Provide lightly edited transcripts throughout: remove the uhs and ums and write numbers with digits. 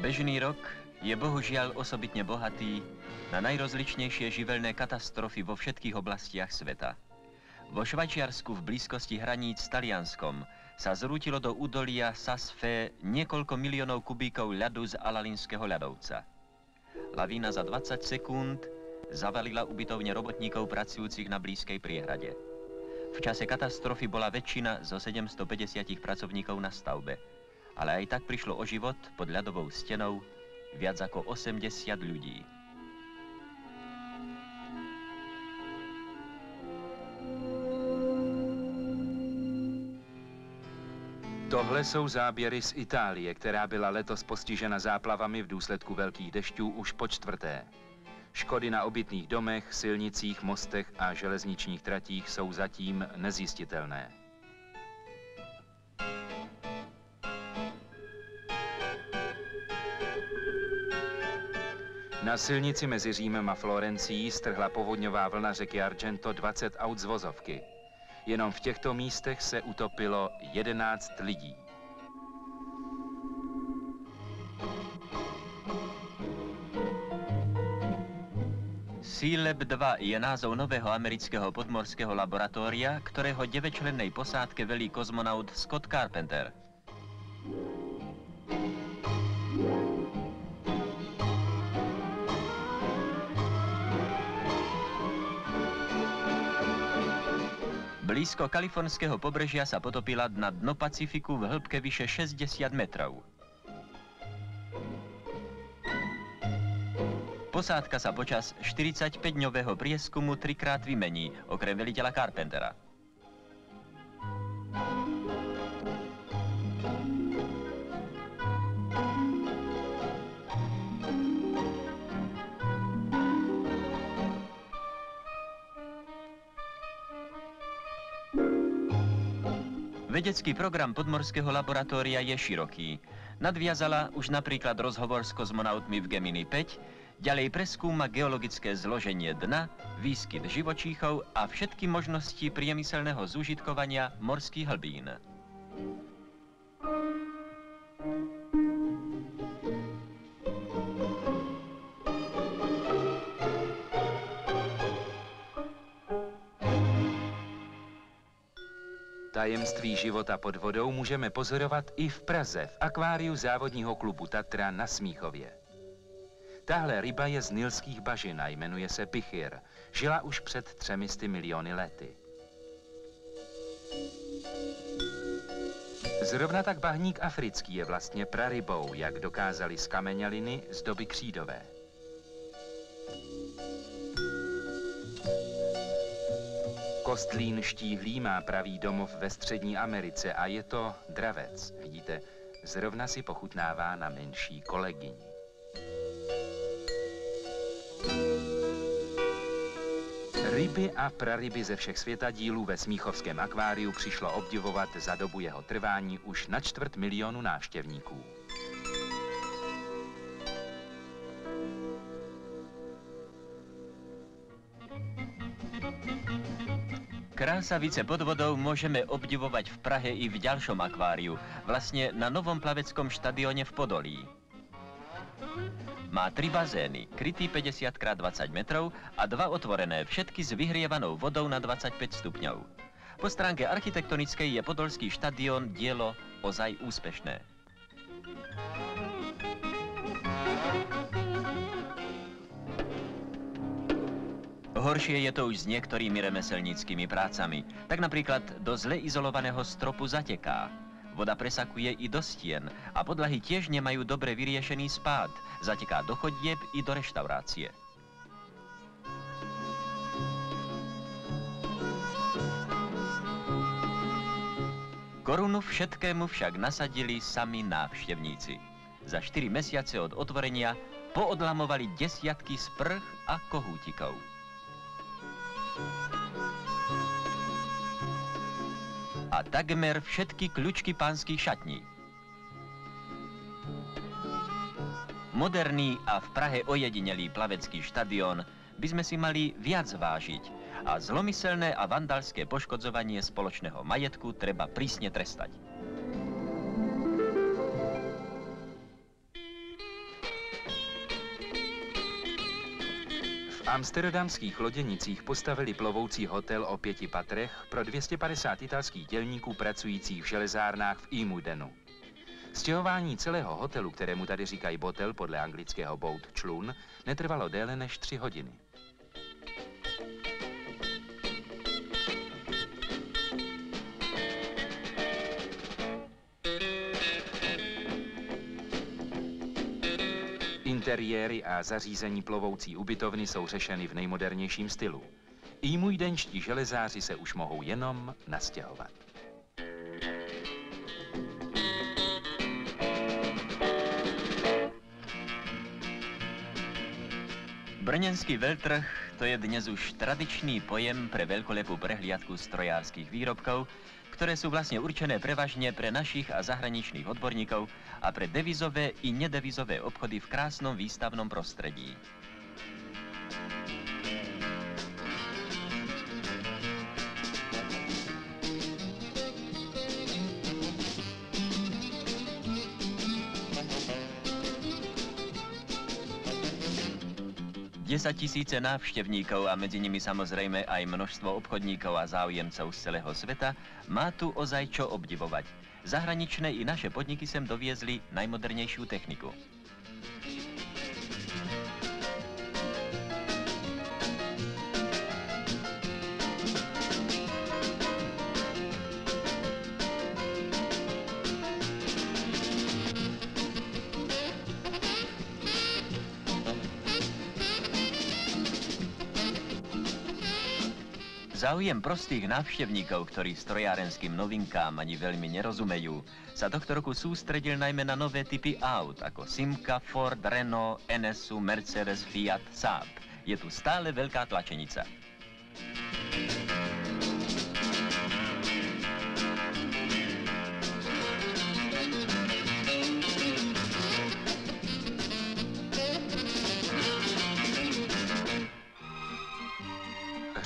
Bežný rok je bohužiaľ osobitne bohatý na najrozličnejšie živelné katastrofy vo všetkých oblastiach sveta. Vo Švajčiarsku v blízkosti hraníc s Talianskom sa zrútilo do údolia Saas-Fee niekoľko miliónov kubíkov ľadu z Alalinského ľadovca. Lavína za 20 sekúnd zavalila ubytovne robotníkov pracujúcich na blízkej priehrade. V čase katastrofy bola väčšina zo 750 pracovníkov na stavbe, ale aj tak prišlo o život pod ľadovou stenou viac ako 80 ľudí. Tohle jsou záběry z Itálie, která byla letos postižena záplavami v důsledku velkých dešťů už po čtvrté. Škody na obytných domech, silnicích, mostech a železničních tratích jsou zatím nezjistitelné. Na silnici mezi Římem a Florencií strhla povodňová vlna řeky Argento 20 aut z vozovky. Jenom v těchto místech se utopilo 11 lidí. SEALAB 2 je názov nového amerického podmorského laboratória, ktorého 9-člennej posádke velí kozmonaut Scott Carpenter. Blízko kalifornského pobrežia sa potopila na dno Pacifiku v hĺbke vyše 60 metrov. Posádka sa počas 45-dňového prieskumu trikrát vymení, okrem veliteľa Carpentera. Vedecký program podmorského laboratória je široký. Nadviazala už napríklad rozhovor s kozmonautmi v Gemini 5, ďalej preskúma geologické zloženie dna, výskyt živočíchov a všetky možnosti priemyselného zúžitkovania morských hlbín. Tajemství života pod vodou můžeme pozorovat i v Praze, v akváriu závodního klubu Tatra na Smíchově. Tahle ryba je z nilských bažin a jmenuje se Pichir. Žila už před 300 miliony lety. Zrovna tak bahník africký je vlastně prarybou, jak dokázali skameněliny z doby křídové. Kostlín štíhlý má pravý domov ve Střední Americe a je to dravec. Vidíte, zrovna si pochutnává na menší kolegyni. Ryby a praryby ze všech světadílů ve Smíchovském akváriu přišlo obdivovat za dobu jeho trvání už na 250 000 návštěvníků. Krásavice pod vodou môžeme obdivovať v Prahe i v ďalšom akváriu, vlastne na novom plaveckom štadióne v Podolí. Má 3 bazény, krytý 50x20 metrov a 2 otvorené, všetky s vyhrievanou vodou na 25 stupňov. Po stránke architektonickej je podolský štadión dielo ozaj úspešné. Horšie je to už s niektorými remeselníckymi prácami. Tak napríklad do zle izolovaného stropu zateká. Voda presakuje i do stien a podlahy tiež nemajú dobre vyriešený spád. Zateká do chodieb i do reštaurácie. Korunu všetkému však nasadili sami návštevníci. Za 4 mesiace od otvorenia poodlamovali desiatky sprch a kohútikov. A takmer všetky kľučky pánskych šatní. Moderný a v Prahe ojedinelý plavecký štadión by sme si mali viac vážiť a zlomyselné a vandalské poškodzovanie spoločného majetku treba prísne trestať. amsterdamských loděnicích postavili plovoucí hotel o 5 patrech pro 250 italských dělníků pracujících v železárnách v IJmuidenu. Stěhování celého hotelu, kterému tady říkají botel podle anglického boat člun, netrvalo déle než 3 hodiny. Interiéry a zařízení plovoucí ubytovny jsou řešeny v nejmodernějším stylu. IJmuidenští železáři se už mohou jenom nastěhovat. Brněnský veľtrh to je dnes už tradičný pojem pre veľkolepú prehliadku strojárskych výrobkov, ktoré sú vlastne určené prevažne pre našich a zahraničných odborníkov a pre devizové i nedevizové obchody v krásnom výstavnom prostredí. Desaťtisíce návštevníkov a medzi nimi samozrejme aj množstvo obchodníkov a záujemcov z celého sveta má tu ozaj čo obdivovať. Zahraničné i naše podniky sem doviezli najmodernejšiu techniku. Záujem prostých návštevníkov, ktorí strojárenským novinkám ani veľmi nerozumejú, sa tohto roku sústredil najmä na nové typy aut, ako Simca, Ford, Renault, NSU, Mercedes, Fiat, Saab. Je tu stále veľká tlačenica.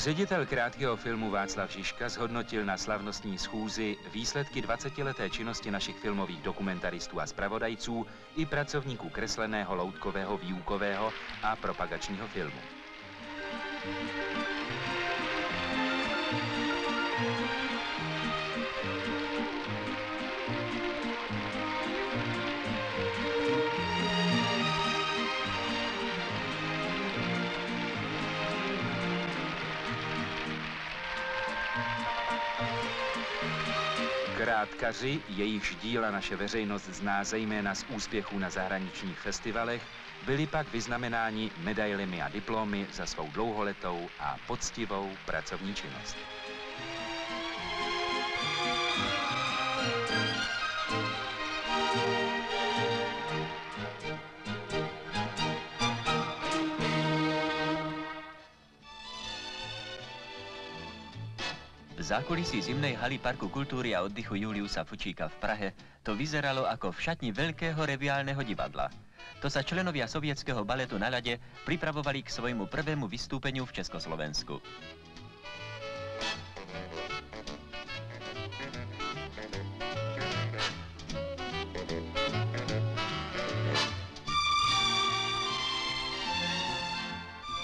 Ředitel krátkého filmu Václav Žižka zhodnotil na slavnostní schůzi výsledky 20leté činnosti našich filmových dokumentaristů a zpravodajců i pracovníků kresleného, loutkového, výukového a propagačního filmu. Krátkaři, jejichž díla naše veřejnost zná zejména z úspěchů na zahraničních festivalech, byli pak vyznamenáni medailemi a diplomy za svou dlouholetou a poctivou pracovní činnost. V zákulisí zimnej haly Parku kultúry a oddychu Juliusa Fučíka v Prahe to vyzeralo ako v šatni veľkého reviálneho divadla. To sa členovia sovietskeho baletu na ľade pripravovali k svojmu prvému vystúpeniu v Československu.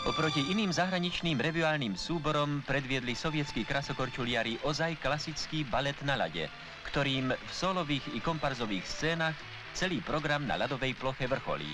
Oproti iným zahraničným reviálnym súborom predviedli sovietskí krasokorčuliari ozaj klasický balet na ľade, ktorým v solových i komparzových scénach celý program na ľadovej ploche vrcholí.